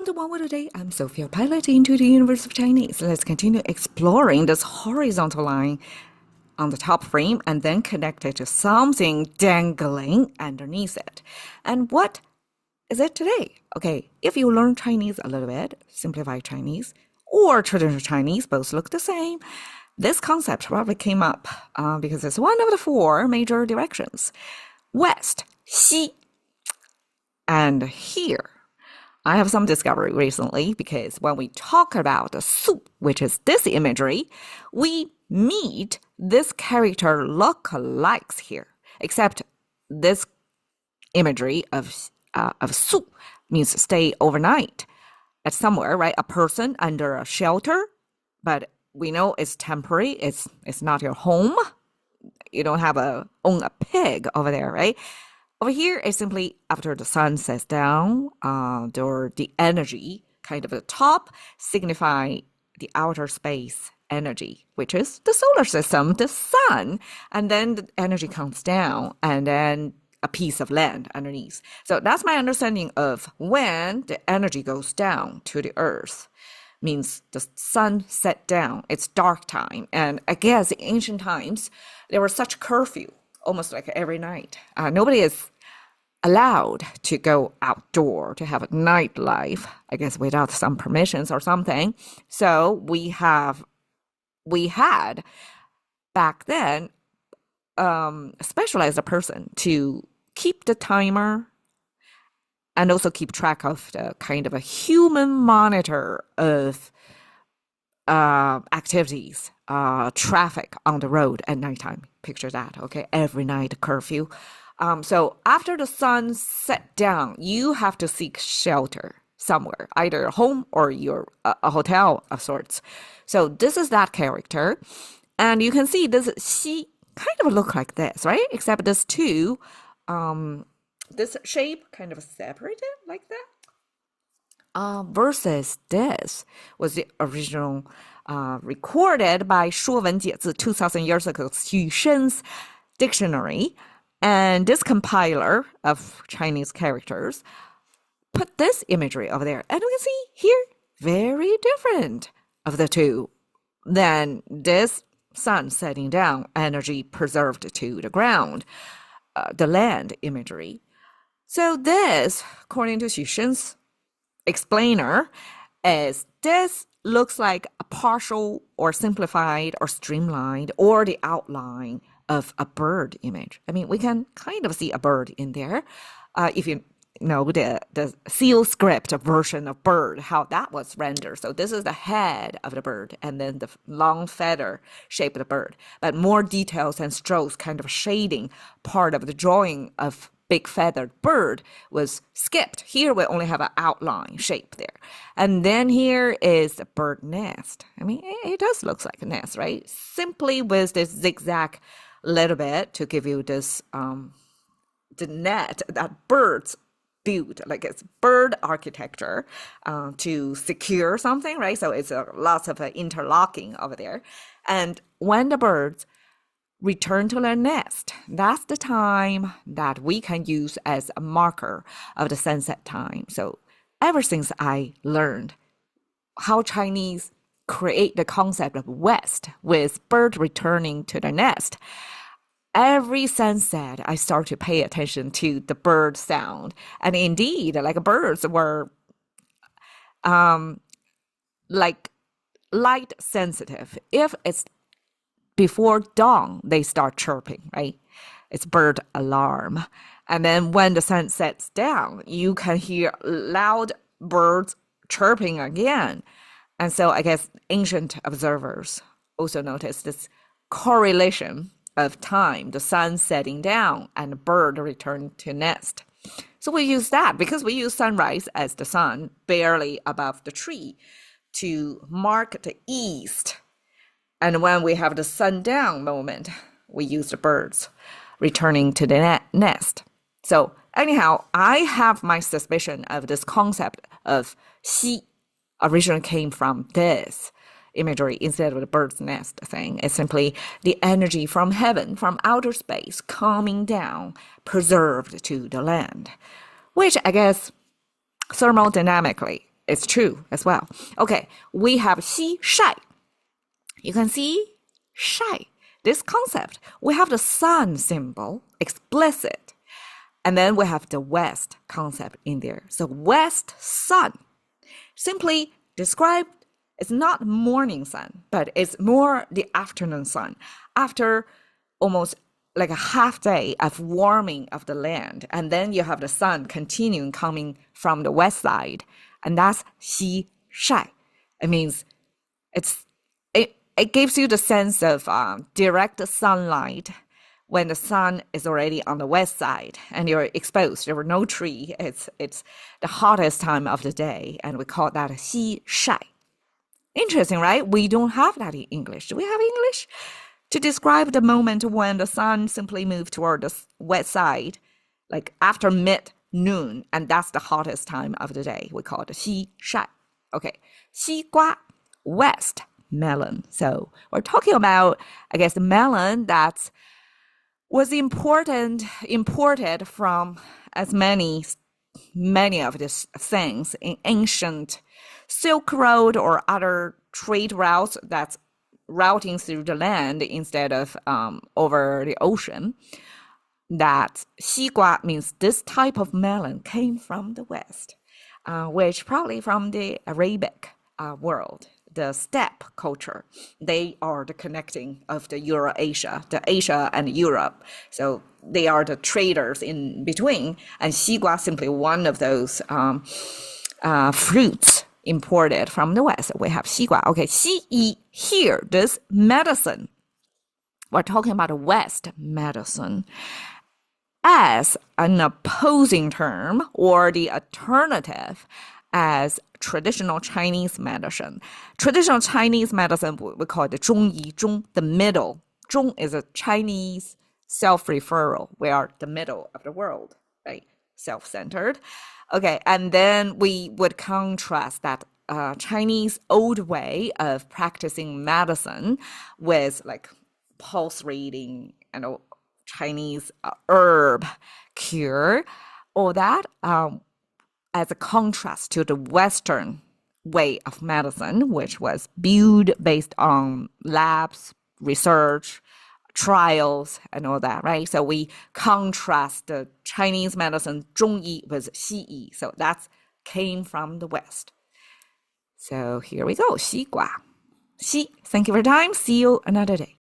The one word today, I'm Sophie, pilot into the universe of Chinese. Let's continue exploring this horizontal line on the top frame and then connect it to something dangling underneath it. And what is it today? Okay, if you learn Chinese a little bit, simplified Chinese, or traditional Chinese, both look the same. This concept probably came up because it's one of the four major directions. West, Xi, and here. I have some discovery recently because when we talk about the soup, which is this imagery, we meet this character lookalikes here, except this imagery of soup means stay overnight at somewhere, right? A person under a shelter, but we know it's temporary. It's not your home. You don't have own a pig over there, right? Over here is simply after the sun sets down, or the energy kind of the top signify the outer space energy, which is the solar system, the sun, and then the energy comes down, and then a piece of land underneath. So that's my understanding of when the energy goes down to the earth. Means the sun set down, it's dark time. And I guess in ancient times, there was such curfew, almost like every night. Nobody is allowed to go outdoor to have a nightlife, I guess without some permissions or something. So we had back then specialized a person to keep the timer and also keep track of the kind of a human monitor of activities, traffic on the road at nighttime. Picture that, okay? Every night curfew. So after the sun set down, you have to seek shelter somewhere, either a home or a hotel of sorts. So this is that character. And you can see this, she kind of look like this, right? Except this two, this shape kind of separated like that. Versus this was the original recorded by 说文解字 2,000 years ago, Xu Shen's dictionary. And this compiler of Chinese characters put this imagery over there. And we can see here, very different of the two than this sun setting down, energy preserved to the ground, the land imagery. So this, according to Xu Shen's explainer, is this looks like a partial or simplified or streamlined or the outline of a bird image. I mean, we can kind of see a bird in there. If you know the seal script version of bird, how that was rendered. So this is the head of the bird and then the long feather shape of the bird. But more details and strokes kind of shading part of the drawing of big feathered bird was skipped. Here we only have an outline shape there. And then here is the bird nest. I mean, it does look like a nest, right? Simply with this zigzag little bit to give you this the net that birds build, like it's bird architecture to secure something, right? So it's lots of interlocking over there. And when the birds return to their nest, that's the time that we can use as a marker of the sunset time. So ever since I learned how Chinese create the concept of west with bird returning to their nest, every sunset I start to pay attention to the bird sound. And indeed, like birds were like light sensitive. If it's before dawn, they start chirping, right? It's bird alarm. And then when the sun sets down, you can hear loud birds chirping again. And so I guess ancient observers also noticed this correlation of time, the sun setting down and the bird return to nest. So we use that because we use sunrise as the sun barely above the tree to mark the east. And when we have the sundown moment, we use the birds returning to the nest. So anyhow, I have my suspicion of this concept of xi originally came from this imagery instead of the bird's nest thing. It's simply the energy from heaven, from outer space, coming down, preserved to the land, which I guess thermodynamically it's true as well. Okay, we have 西晒. You can see 晒. This concept, we have the sun symbol, explicit. And then we have the west concept in there. So west sun, simply described, it's not morning sun, but it's more the afternoon sun. After almost like a half day of warming of the land, and then you have the sun continuing coming from the west side, and that's 西晒. It means it gives you the sense of direct sunlight when the sun is already on the west side and you're exposed. There were no tree. It's the hottest time of the day, and we call that 西晒. Interesting, right? We don't have that in English. Do we have English? To describe the moment when the sun simply moves toward the west side, like after mid-noon, and that's the hottest time of the day. We call it 西晒. Okay, 西瓜, west melon. So we're talking about, I guess, the melon that was imported from as many of these things in ancient Silk Road or other trade routes that's routing through the land instead of over the ocean. That 西瓜 means this type of melon came from the west, which probably from the Arabic world, the steppe culture. They are the connecting of the Eurasia, the Asia and Europe. So they are the traders in between. And 西瓜 simply one of those fruits imported from the west. We have 西瓜. Okay, 西医 here, this medicine. We're talking about West medicine as an opposing term or the alternative as traditional Chinese medicine. Traditional Chinese medicine, we call it the 中医, 中, the middle. 中 is a Chinese self-referral. We are the middle of the world, right? Self-centered. Okay, and then we would contrast that Chinese old way of practicing medicine with like pulse reading and Chinese herb cure, all that as a contrast to the Western way of medicine, which was built based on labs, research, trials, and all that, right? So we contrast the Chinese medicine 中医 with 西医. So that came from the West. So here we go, 西瓜. Thank you for your time. See you another day.